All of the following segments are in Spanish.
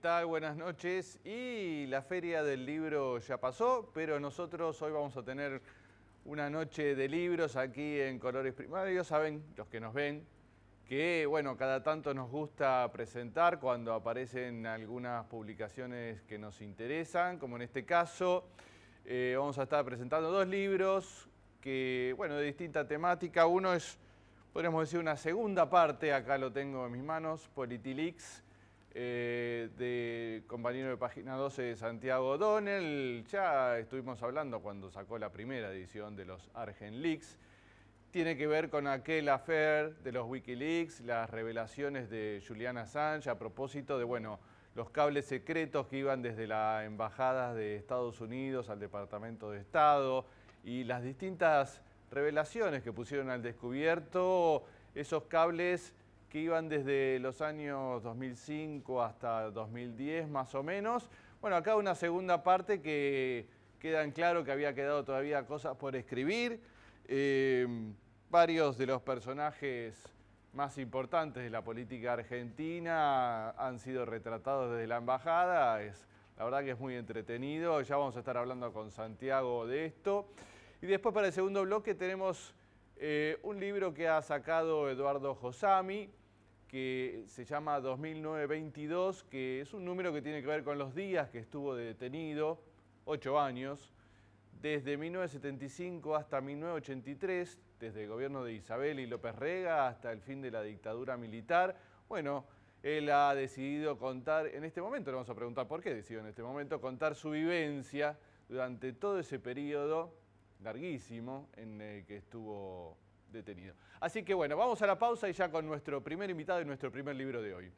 tal? Buenas noches. Y la Feria del Libro ya pasó, pero nosotros hoy vamos a tener una noche de libros aquí en Colores Primarios. Saben, los que nos ven, que bueno, cada tanto nos gusta presentar cuando aparecen algunas publicaciones que nos interesan, como en este caso. Vamos a estar presentando dos libros que, bueno, de distinta temática. Uno es, podríamos decir, una segunda parte, acá lo tengo en mis manos, Politileaks, de compañero de Página 12 de Santiago O'Donnell. Ya estuvimos hablando cuando sacó la primera edición de los ArgentLeaks. Tiene que ver con aquel affair de los Wikileaks, las revelaciones de Julian Assange a propósito de, bueno, los cables secretos que iban desde las embajadas de Estados Unidos al Departamento de Estado y las distintas revelaciones que pusieron al descubierto esos cables que iban desde los años 2005 hasta 2010 más o menos. Bueno, acá una segunda parte que queda en claro que había quedado todavía cosas por escribir. Varios de los personajes más importantes de la política argentina han sido retratados desde la embajada. La verdad que es muy entretenido. Ya vamos a estar hablando con Santiago de esto. Y después, para el segundo bloque, tenemos un libro que ha sacado Eduardo Josami, que se llama 2009-22, que es un número que tiene que ver con los días que estuvo detenido, 8 años, desde 1975 hasta 1983, desde el gobierno de Isabel y López Rega hasta el fin de la dictadura militar. Bueno, él ha decidido contar, en este momento le vamos a preguntar por qué decidió en este momento, contar su vivencia durante todo ese periodo larguísimo en el que estuvo detenido. Así que bueno, vamos a la pausa y ya con nuestro primer invitado y nuestro primer libro de hoy.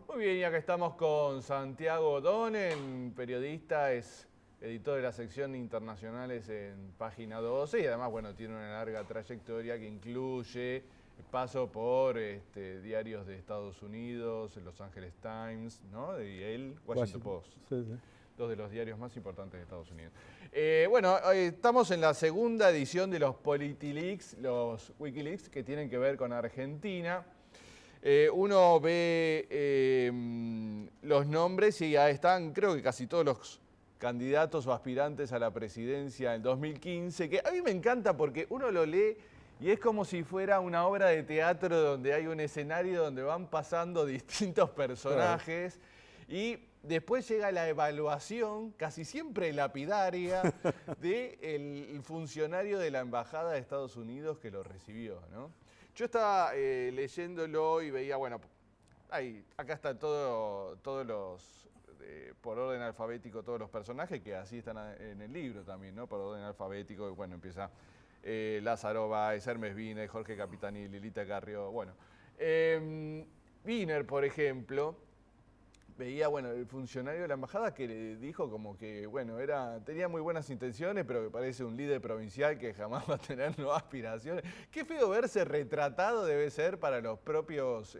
Muy bien, ya que estamos con Santiago O'Donnell, periodista, es editor de la sección internacionales en Página 12 y además, bueno, tiene una larga trayectoria que incluye paso por diarios de Estados Unidos, Los Angeles Times, ¿no? Y el Washington Post. Sí, sí. Dos de los diarios más importantes de Estados Unidos. Bueno, estamos en la segunda edición de los Politileaks, los Wikileaks, que tienen que ver con Argentina. Uno ve los nombres y ya están, creo que casi todos los candidatos o aspirantes a la presidencia en 2015, que a mí me encanta porque uno lo lee y es como si fuera una obra de teatro donde hay un escenario donde van pasando distintos personajes. Claro. Y después llega la evaluación, casi siempre lapidaria, del funcionario de la Embajada de Estados Unidos que lo recibió, ¿no? Yo estaba leyéndolo y veía, bueno, acá están todos los, por orden alfabético, todos los personajes, que así están en el libro también, ¿no? Por orden alfabético, y bueno, empieza Lázaro Báez, Hermes Wiener, Jorge Capitanì, Lilita Carrió, bueno. Wiener, por ejemplo, veía, bueno, el funcionario de la embajada que le dijo como que, bueno, tenía muy buenas intenciones, pero que parece un líder provincial que jamás va a tener nuevas aspiraciones. Qué feo verse retratado debe ser para los propios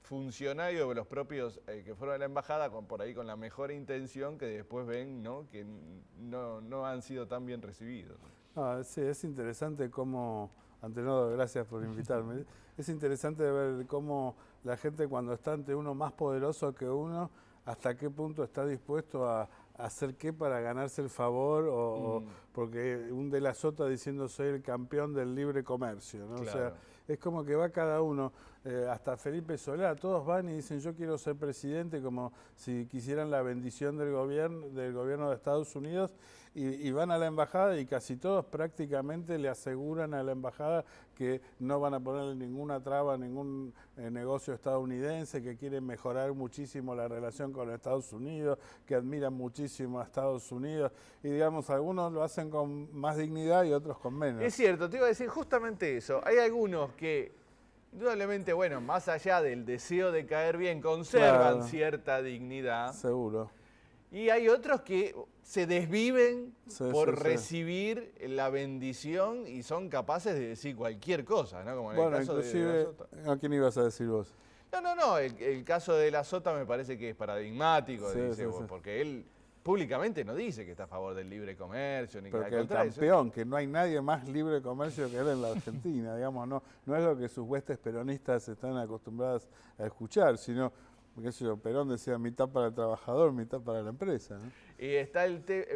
funcionarios, los propios que fueron a la embajada, por ahí con la mejor intención, que después ven, ¿no?, que no han sido tan bien recibidos. Sí, es interesante cómo, ante todo, gracias por invitarme, es interesante ver cómo la gente cuando está ante uno más poderoso que uno, hasta qué punto está dispuesto a hacer qué para ganarse el favor, porque un De la Sota diciendo soy el campeón del libre comercio, ¿no? Claro. O sea, es como que va cada uno, hasta Felipe Solá, todos van y dicen yo quiero ser presidente, como si quisieran la bendición del gobierno de Estados Unidos, y van a la embajada y casi todos prácticamente le aseguran a la embajada que no van a ponerle ninguna traba a ningún negocio estadounidense, que quieren mejorar muchísimo la relación con Estados Unidos, que admiran muchísimo a Estados Unidos, y digamos, algunos lo hacen con más dignidad y otros con menos. Es cierto, te iba a decir justamente eso. Hay algunos que, indudablemente, bueno, más allá del deseo de caer bien, conservan cierta dignidad. Seguro. Y hay otros que se desviven por recibir la bendición y son capaces de decir cualquier cosa, ¿no? Como en el caso de la Sota. ¿A quién ibas a decir vos? No. El caso de la Sota me parece que es paradigmático, porque él públicamente no dice que está a favor del libre comercio, ni Pero al que el contrario. campeón, que no hay nadie más libre de comercio que él en la Argentina, digamos, no es lo que sus huestes peronistas están acostumbradas a escuchar, sino, qué sé yo, Perón decía mitad para el trabajador, mitad para la empresa, ¿no? Y está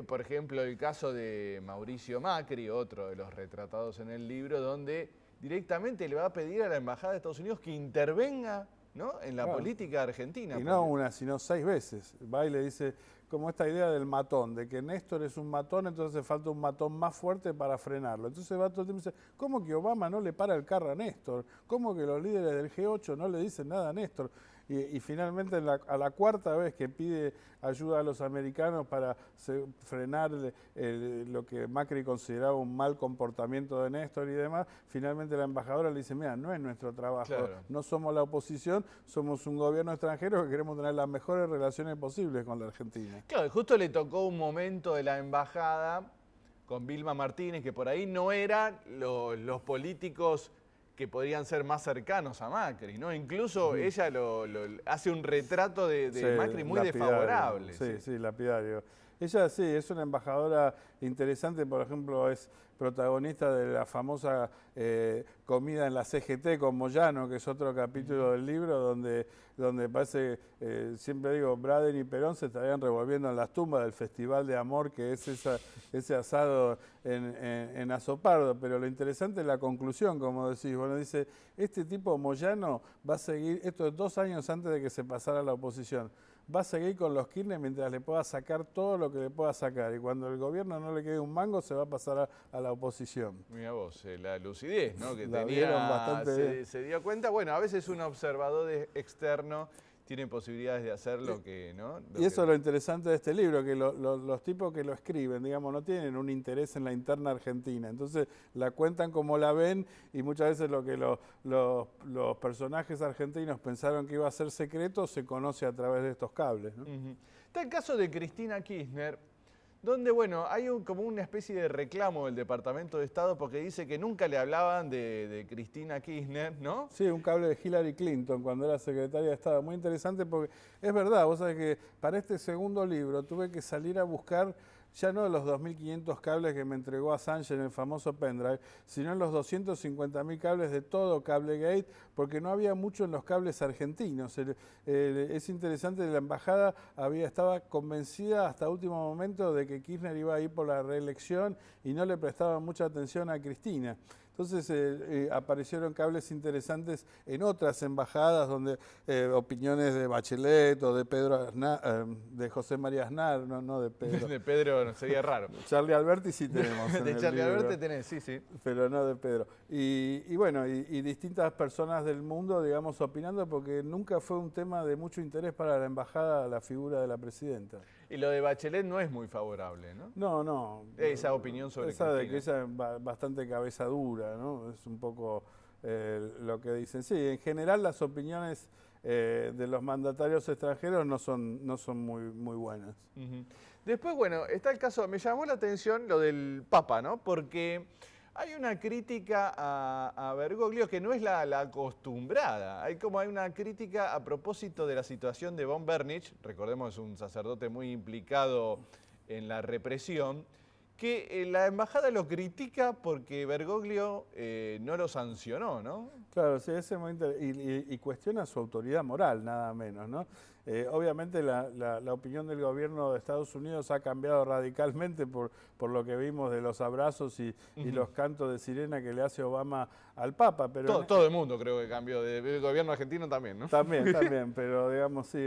por ejemplo, el caso de Mauricio Macri, otro de los retratados en el libro, donde directamente le va a pedir a la Embajada de Estados Unidos que intervenga, ¿no?, en la Claro. política argentina. Y no una, sino 6 veces. Va y le dice, como esta idea del matón, de que Néstor es un matón, entonces falta un matón más fuerte para frenarlo. Entonces va todo el tiempo y dice, ¿cómo que Obama no le para el carro a Néstor? ¿Cómo que los líderes del G8 no le dicen nada a Néstor? Y finalmente a la cuarta vez que pide ayuda a los americanos para frenar lo que Macri consideraba un mal comportamiento de Néstor y demás, finalmente la embajadora le dice, mira, no es nuestro trabajo, Claro. no somos la oposición, somos un gobierno extranjero que queremos tener las mejores relaciones posibles con la Argentina. Claro, justo le tocó un momento de la embajada con Vilma Martínez, que por ahí no eran los políticos que podrían ser más cercanos a Macri, ¿no? Incluso ella hace un retrato de Sí, Macri muy lapidario. desfavorable. Sí, lapidario. Ella sí, es una embajadora interesante, por ejemplo, es protagonista de la famosa comida en la CGT con Moyano, que es otro capítulo del libro, donde parece, siempre digo, Braden y Perón se estarían revolviendo en las tumbas del Festival de Amor, que es ese asado en Azopardo. Pero lo interesante es la conclusión, como decís. Bueno, dice, este tipo Moyano va a seguir, esto es 2 años antes de que se pasara a la oposición, va a seguir con los Kirchner mientras le pueda sacar todo lo que le pueda sacar. Y cuando el gobierno no le quede un mango, se va a pasar a la oposición. Mira vos, la lucidez, ¿no?, que La vieron tenía, bastante bien. se dio cuenta. Bueno, a veces un observador externo tiene posibilidades de hacer lo que, ¿no? Y eso es lo interesante de este libro, que los tipos que lo escriben, digamos, no tienen un interés en la interna argentina. Entonces la cuentan como la ven y muchas veces lo que los personajes argentinos pensaron que iba a ser secreto se conoce a través de estos cables, ¿no? Está el caso de Cristina Kirchner, donde, bueno, hay como una especie de reclamo del Departamento de Estado porque dice que nunca le hablaban de Cristina Kirchner, ¿no? Sí, un cable de Hillary Clinton cuando era secretaria de Estado. Muy interesante porque es verdad, vos sabés que para este segundo libro tuve que salir a buscar ya no los 2.500 cables que me entregó Assange en el famoso pendrive, sino los 250.000 cables de todo Cablegate, porque no había mucho en los cables argentinos. Es interesante, la embajada estaba convencida hasta último momento de que Kirchner iba a ir por la reelección y no le prestaba mucha atención a Cristina. Entonces aparecieron cables interesantes en otras embajadas donde opiniones de Bachelet o de Pedro Aznar, de José María Aznar, no de Pedro. De Pedro no, sería raro. Charlie Alberti sí tenemos. De Charlie Alberti tenés, sí. Pero no de Pedro. Y bueno, y distintas personas del mundo, digamos, opinando, porque nunca fue un tema de mucho interés para la embajada la figura de la presidenta. Y lo de Bachelet no es muy favorable, ¿no? No. Esa opinión sobre esa de Cristina. que ella es bastante cabeza dura, ¿no? Es un poco lo que dicen. Sí, en general las opiniones de los mandatarios extranjeros no son muy buenas. Después, bueno, está el caso, me llamó la atención lo del Papa, ¿no? Porque hay una crítica a Bergoglio que no es la acostumbrada. Hay una crítica a propósito de la situación de von Bernich, recordemos es un sacerdote muy implicado en la represión, que la embajada lo critica porque Bergoglio no lo sancionó, ¿no? Claro, sí, ese es muy interesante. Y cuestiona su autoridad moral, nada menos, ¿no? Obviamente la opinión del gobierno de Estados Unidos ha cambiado radicalmente por lo que vimos de los abrazos y los cantos de sirena que le hace Obama al Papa. Pero todo el mundo creo que cambió, del gobierno argentino también, ¿no? También, pero digamos, sí,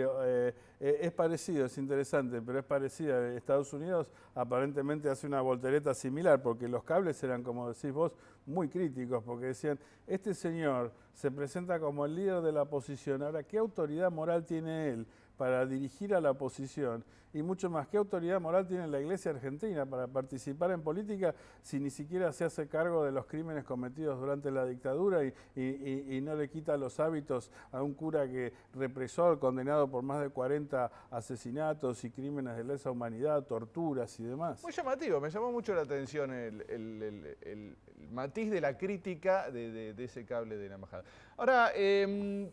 es parecido, es interesante, pero es parecido. Estados Unidos aparentemente hace una voltereta similar, porque los cables eran, como decís vos, muy críticos, porque decían, este señor se presenta como el líder de la oposición, ahora, ¿qué autoridad moral tiene él para dirigir a la oposición? Y mucho más, ¿qué autoridad moral tiene la Iglesia Argentina para participar en política si ni siquiera se hace cargo de los crímenes cometidos durante la dictadura y no le quita los hábitos a un cura que represor, condenado por más de 40 asesinatos y crímenes de lesa humanidad, torturas y demás? Muy llamativo, me llamó mucho la atención el matiz de la crítica de ese cable de la embajada. Ahora,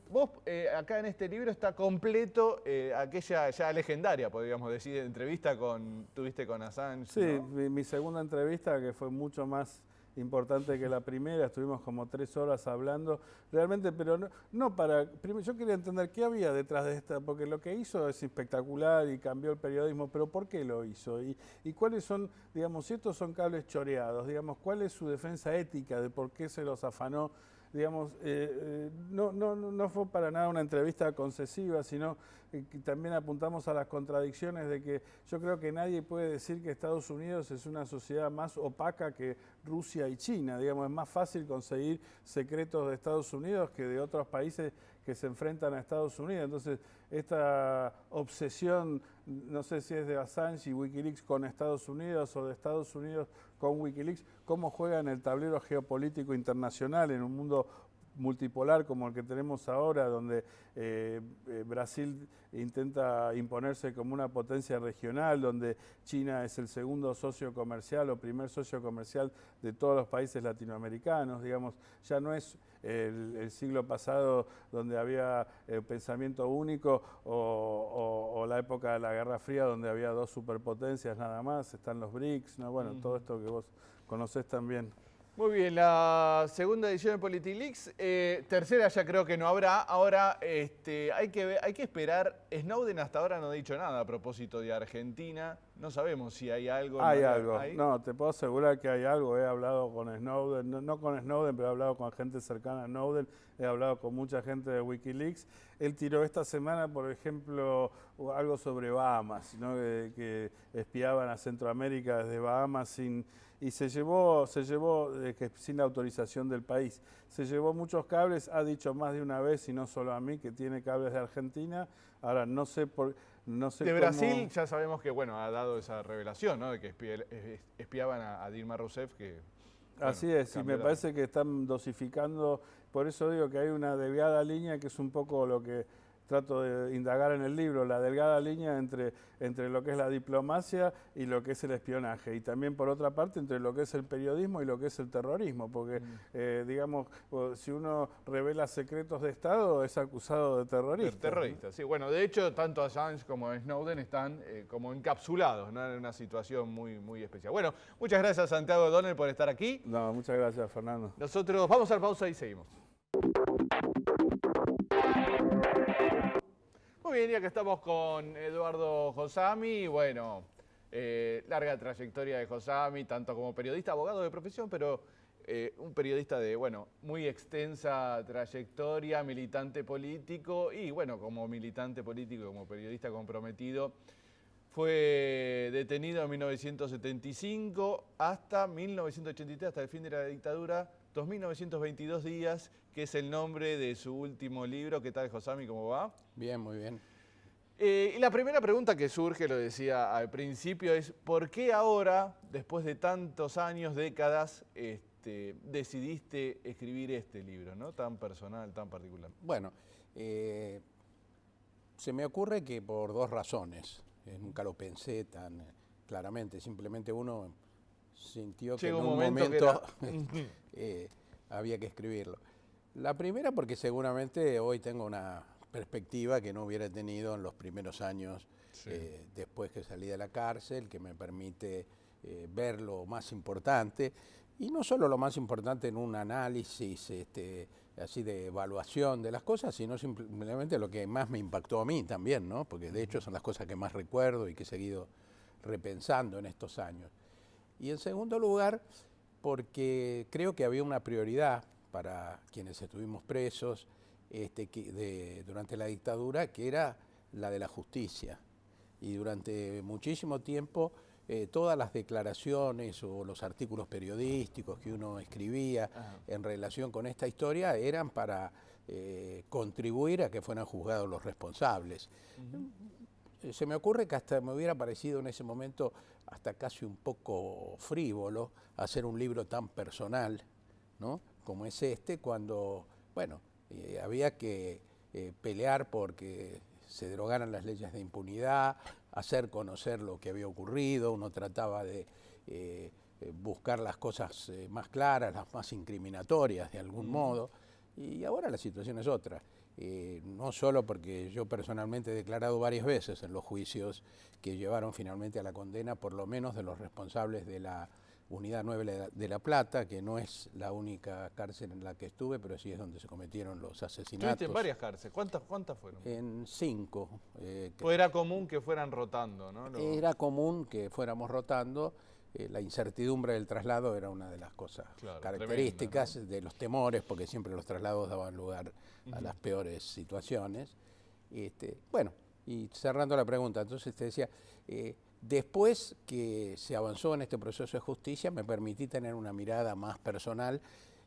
vos acá en este libro está completo aquella ya legendaria, podríamos decir, entrevista tuviste con Assange, Sí, ¿no? mi segunda entrevista, que fue mucho más importante que la primera, estuvimos como 3 horas hablando, realmente, pero no para... Primero, yo quería entender qué había detrás de esta, porque lo que hizo es espectacular y cambió el periodismo, pero ¿por qué lo hizo? Y cuáles son, digamos, si estos son cables choreados, digamos, ¿cuál es su defensa ética de por qué se los afanó? Digamos, no fue para nada una entrevista concesiva, sino que también apuntamos a las contradicciones de que yo creo que nadie puede decir que Estados Unidos es una sociedad más opaca que Rusia y China. Digamos, es más fácil conseguir secretos de Estados Unidos que de otros países que se enfrentan a Estados Unidos. Entonces, esta obsesión, no sé si es de Assange y Wikileaks con Estados Unidos o de Estados Unidos con Wikileaks, cómo juega en el tablero geopolítico internacional en un mundo multipolar como el que tenemos ahora, donde Brasil intenta imponerse como una potencia regional, donde China es el segundo socio comercial o primer socio comercial de todos los países latinoamericanos. Digamos, ya no es el siglo pasado donde había pensamiento único o la época de la Guerra Fría donde había 2 superpotencias nada más, están los BRICS, ¿no? Bueno, todo esto que vos conocés también. Muy bien, la segunda edición de PolitiLeaks, tercera ya creo que no habrá. Ahora hay que esperar. Snowden hasta ahora no ha dicho nada a propósito de Argentina. No sabemos si hay algo. Hay algo. No, te puedo asegurar que hay algo. He hablado con Snowden, no con Snowden, pero he hablado con gente cercana a Snowden. He hablado con mucha gente de Wikileaks. Él tiró esta semana, por ejemplo, algo sobre Bahamas, ¿no? que espiaban a Centroamérica desde Bahamas y se llevó sin la autorización del país. Se llevó muchos cables, ha dicho más de una vez, y no solo a mí, que tiene cables de Argentina. Ahora, no sé de Brasil ya sabemos que, bueno, ha dado esa revelación, ¿no? De que espiaban a Dilma Rousseff, que... Bueno, así es, y me parece que están dosificando, por eso digo que hay una delgada línea, que es un poco lo que trato de indagar en el libro, la delgada línea entre lo que es la diplomacia y lo que es el espionaje, y también por otra parte entre lo que es el periodismo y lo que es el terrorismo, porque digamos, si uno revela secretos de Estado es acusado de terrorista. Terrorista, sí. Bueno, de hecho, tanto Assange como Snowden están como encapsulados, ¿no? En una situación muy, muy especial. Bueno, muchas gracias Santiago O'Donnell por estar aquí. No, muchas gracias, Fernando. Nosotros vamos a la pausa y seguimos. Muy bien, ya que estamos con Eduardo Josami, bueno, larga trayectoria de Josami, tanto como periodista, abogado de profesión, pero un periodista de, bueno, muy extensa trayectoria, militante político y, bueno, como militante político, como periodista comprometido, fue detenido en 1975 hasta 1983, hasta el fin de la dictadura, 2.922 días, que es el nombre de su último libro. ¿Qué tal, Josami? ¿Cómo va? Bien, muy bien. Y la primera pregunta que surge, lo decía al principio, es ¿por qué ahora, después de tantos años, décadas, decidiste escribir este libro, ¿no? Tan personal, tan particular? Bueno, se me ocurre que por 2 razones. Nunca lo pensé tan claramente, simplemente uno sintió que en un momento había que escribirlo. La primera porque seguramente hoy tengo una perspectiva que no hubiera tenido en los primeros años después que salí de la cárcel, que me permite ver lo más importante, y no solo lo más importante en un análisis así de evaluación de las cosas, sino simplemente lo que más me impactó a mí también, ¿no? Porque de hecho son las cosas que más recuerdo y que he seguido repensando en estos años. Y en segundo lugar, porque creo que había una prioridad para quienes estuvimos presos durante la dictadura, que era la de la justicia. Y durante muchísimo tiempo todas las declaraciones o los artículos periodísticos que uno escribía en relación con esta historia eran para contribuir a que fueran juzgados los responsables. Se me ocurre que hasta me hubiera parecido en ese momento hasta casi un poco frívolo hacer un libro tan personal, ¿no? Como es cuando, bueno, había que pelear porque se derogaran las leyes de impunidad, hacer conocer lo que había ocurrido. Uno trataba de buscar las cosas más claras, las más incriminatorias de algún modo, Y ahora la situación es otra. No solo porque yo personalmente he declarado varias veces en los juicios que llevaron finalmente a la condena, por lo menos de los responsables de la Unidad 9 de La Plata, que no es la única cárcel en la que estuve, pero sí es donde se cometieron los asesinatos. Estuviste en varias cárceles. ¿Cuántas fueron? En 5. Pues era común que fueran rotando, ¿no? Era común que fuéramos rotando. La incertidumbre del traslado era una de las cosas características, tremenda, ¿no? De los temores, porque siempre los traslados daban lugar a las peores situaciones. Bueno, y cerrando la pregunta, entonces te decía, después que se avanzó en este proceso de justicia, me permití tener una mirada más personal,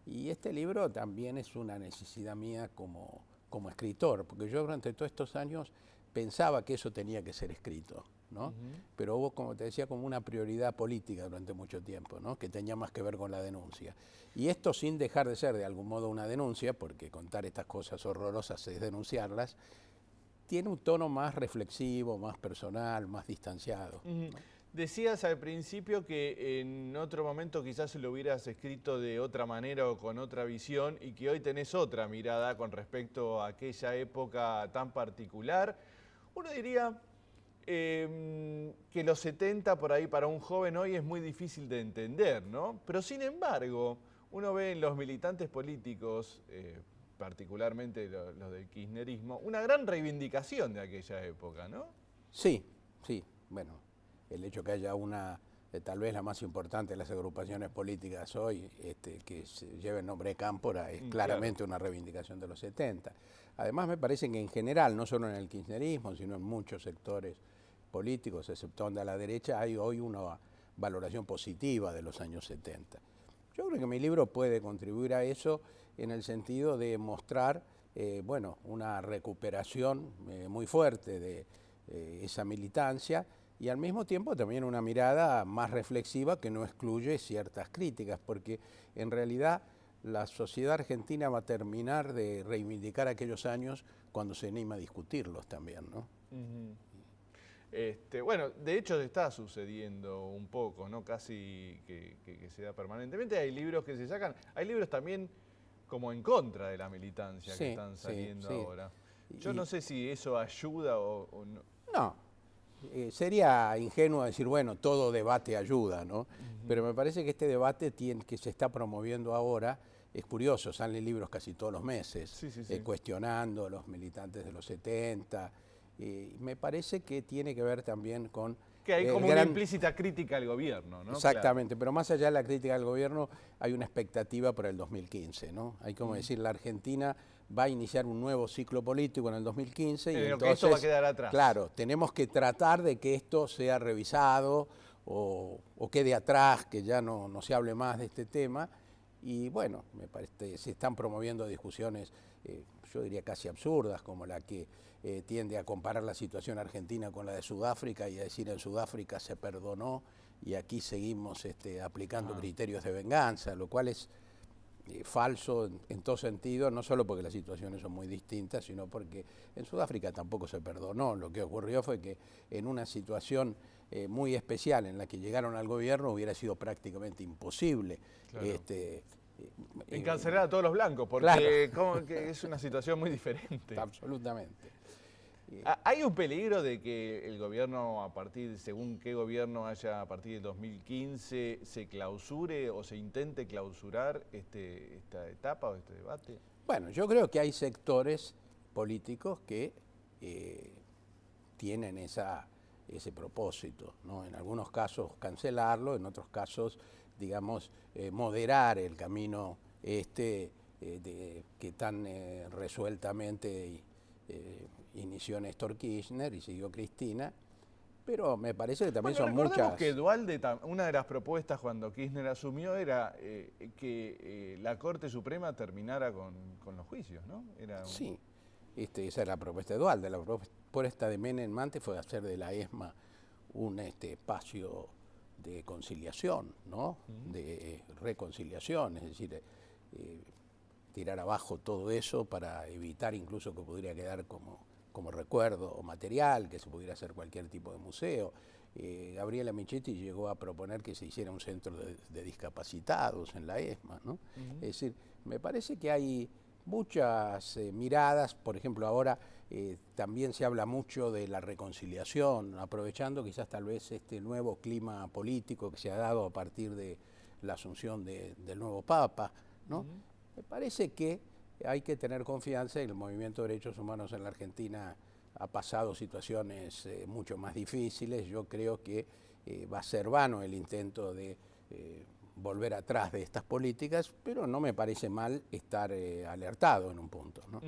y este libro también es una necesidad mía como escritor, porque yo durante todos estos años pensaba que eso tenía que ser escrito, ¿no? Pero hubo, como te decía, como una prioridad política durante mucho tiempo, ¿no? Que tenía más que ver con la denuncia. Y esto sin dejar de ser de algún modo una denuncia, porque contar estas cosas horrorosas es denunciarlas, tiene un tono más reflexivo, más personal, más distanciado, ¿no? Decías al principio que en otro momento quizás lo hubieras escrito de otra manera o con otra visión, y que hoy tenés otra mirada con respecto a aquella época tan particular. Uno diría que los 70 por ahí para un joven hoy es muy difícil de entender, ¿no? Pero sin embargo, uno ve en los militantes políticos, particularmente los del kirchnerismo, una gran reivindicación de aquella época, ¿no? Sí, sí. Bueno, el hecho que haya una, tal vez la más importante de las agrupaciones políticas hoy, que lleva el nombre de Cámpora, es claramente una reivindicación de los 70. Además, me parece que en general, no solo en el kirchnerismo, sino en muchos sectores políticos, exceptuando a la derecha, hay hoy una valoración positiva de los años 70. Yo creo que mi libro puede contribuir a eso en el sentido de mostrar, bueno, una recuperación muy fuerte de esa militancia, y al mismo tiempo también una mirada más reflexiva que no excluye ciertas críticas, porque en realidad la sociedad argentina va a terminar de reivindicar aquellos años cuando se anima a discutirlos también, ¿no? Bueno, de hecho está sucediendo un poco, ¿no? Casi que se da permanentemente. Hay libros que se sacan, hay libros también como en contra de la militancia que están saliendo ahora. Yo no sé si eso ayuda o no. No, sería ingenuo decir, bueno, todo debate ayuda, ¿no? Pero me parece que este debate que se está promoviendo ahora es curioso, salen libros casi todos los meses, cuestionando a los militantes de los 70. Me parece que tiene que ver también con... Que hay como una implícita crítica al gobierno, ¿no? Exactamente, pero más allá de la crítica al gobierno, hay una expectativa para el 2015, ¿no? Hay como decir, la Argentina va a iniciar un nuevo ciclo político en el 2015 y entonces... que esto va a quedar atrás. Claro, tenemos que tratar de que esto sea revisado o quede atrás, que ya no se hable más de este tema. Y bueno, me parece se están promoviendo discusiones, yo diría casi absurdas, como la que tiende a comparar la situación argentina con la de Sudáfrica y a decir en Sudáfrica se perdonó y aquí seguimos aplicando criterios de venganza, lo cual es falso en todo sentido, no solo porque las situaciones son muy distintas, sino porque en Sudáfrica tampoco se perdonó. Lo que ocurrió fue que en una situación muy especial en la que llegaron al gobierno hubiera sido prácticamente imposible encarcelar a todos los blancos, porque que es una situación muy diferente. Absolutamente. ¿Hay un peligro de que el gobierno, según qué gobierno haya a partir del 2015, se clausure o se intente clausurar esta etapa o este debate? Bueno, yo creo que hay sectores políticos que tienen ese propósito, ¿no? En algunos casos cancelarlo, en otros casos, digamos, moderar el camino que tan resueltamente inició Néstor Kirchner y siguió Cristina, pero me parece que también son muchas... que Duhalde, una de las propuestas cuando Kirchner asumió era que la Corte Suprema terminara con los juicios, ¿no? Sí, esa era la propuesta de Duhalde. La propuesta de Menem antes fue hacer de la ESMA un espacio de conciliación, ¿no? De reconciliación, es decir, tirar abajo todo eso para evitar incluso que pudiera quedar como recuerdo o material, que se pudiera hacer cualquier tipo de museo. Gabriela Michetti llegó a proponer que se hiciera un centro de discapacitados en la ESMA, ¿no? Es decir, me parece que hay muchas miradas. Por ejemplo, ahora también se habla mucho de la reconciliación, aprovechando quizás tal vez este nuevo clima político que se ha dado a partir de la asunción del nuevo Papa, ¿no? Me parece que hay que tener confianza en el movimiento de derechos humanos en la Argentina. Ha pasado situaciones mucho más difíciles. Yo creo que va a ser vano el intento de volver atrás de estas políticas, pero no me parece mal estar alertado en un punto, ¿no?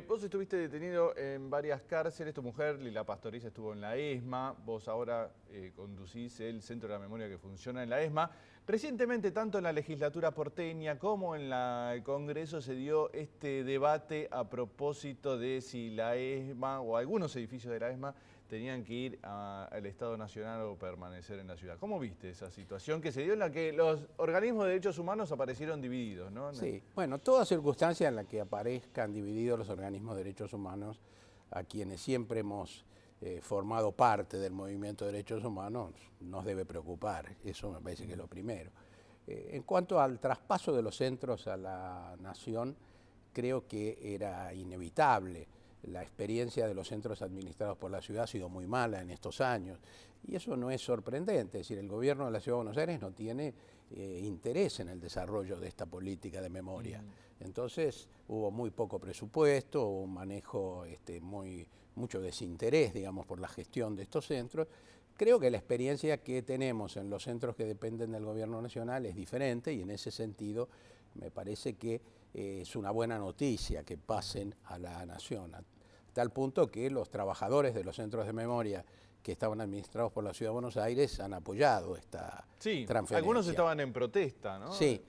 Vos estuviste detenido en varias cárceles, tu mujer, Lila Pastoriza, estuvo en la ESMA, vos ahora conducís el Centro de la Memoria que funciona en la ESMA. Recientemente, tanto en la legislatura porteña como en el Congreso se dio este debate a propósito de si la ESMA o algunos edificios de la ESMA tenían que ir al Estado Nacional o permanecer en la ciudad. ¿Cómo viste esa situación que se dio en la que los organismos de derechos humanos aparecieron divididos, ¿no? Sí, bueno, toda circunstancia en la que aparezcan divididos los organismos de derechos humanos, a quienes siempre hemos formado parte del movimiento de derechos humanos, nos debe preocupar. Eso me parece que es lo primero. En cuanto al traspaso de los centros a la nación, creo que era inevitable. La experiencia de los centros administrados por la ciudad ha sido muy mala en estos años y eso no es sorprendente. Es decir, el gobierno de la Ciudad de Buenos Aires no tiene interés en el desarrollo de esta política de memoria. Entonces hubo muy poco presupuesto, hubo un manejo mucho desinterés, digamos, por la gestión de estos centros. Creo que la experiencia que tenemos en los centros que dependen del gobierno nacional es diferente y en ese sentido me parece que es una buena noticia que pasen a la nación, a tal punto que los trabajadores de los centros de memoria que estaban administrados por la Ciudad de Buenos Aires han apoyado esta transferencia. Algunos estaban en protesta, ¿no? Sí,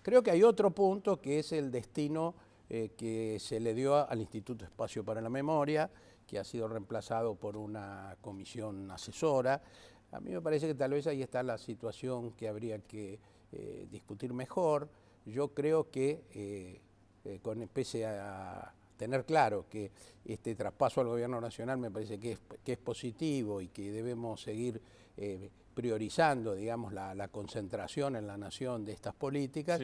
creo que hay otro punto que es el destino que se le dio al Instituto Espacio para la Memoria, que ha sido reemplazado por una comisión asesora. A mí me parece que tal vez ahí está la situación que habría que discutir mejor. Yo creo que, pese a tener claro que este traspaso al gobierno nacional me parece que es positivo y que debemos seguir priorizando, digamos, la concentración en la nación de estas políticas,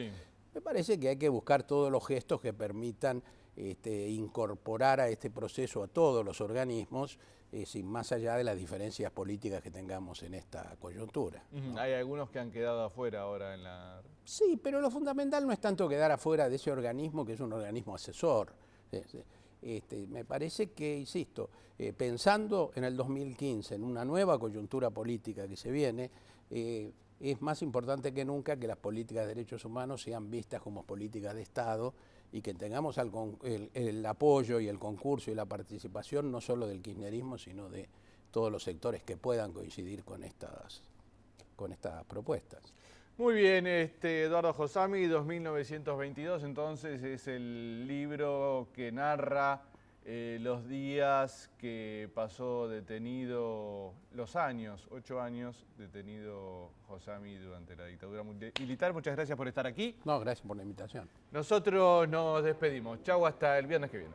me parece que hay que buscar todos los gestos que permitan incorporar a este proceso a todos los organismos, sin más allá de las diferencias políticas que tengamos en esta coyuntura, ¿no? Hay algunos que han quedado afuera ahora en la... Sí, pero lo fundamental no es tanto quedar afuera de ese organismo, que es un organismo asesor. Me parece que, insisto, pensando en el 2015, en una nueva coyuntura política que se viene, es más importante que nunca que las políticas de derechos humanos sean vistas como políticas de Estado y que tengamos el apoyo y el concurso y la participación no solo del kirchnerismo, sino de todos los sectores que puedan coincidir con estas propuestas. Muy bien, Eduardo Josami, 2922, entonces es el libro que narra los días que pasó detenido, los años, 8 años detenido Josami durante la dictadura militar. Muchas gracias por estar aquí. No, gracias por la invitación. Nosotros nos despedimos. Chau, hasta el viernes que viene.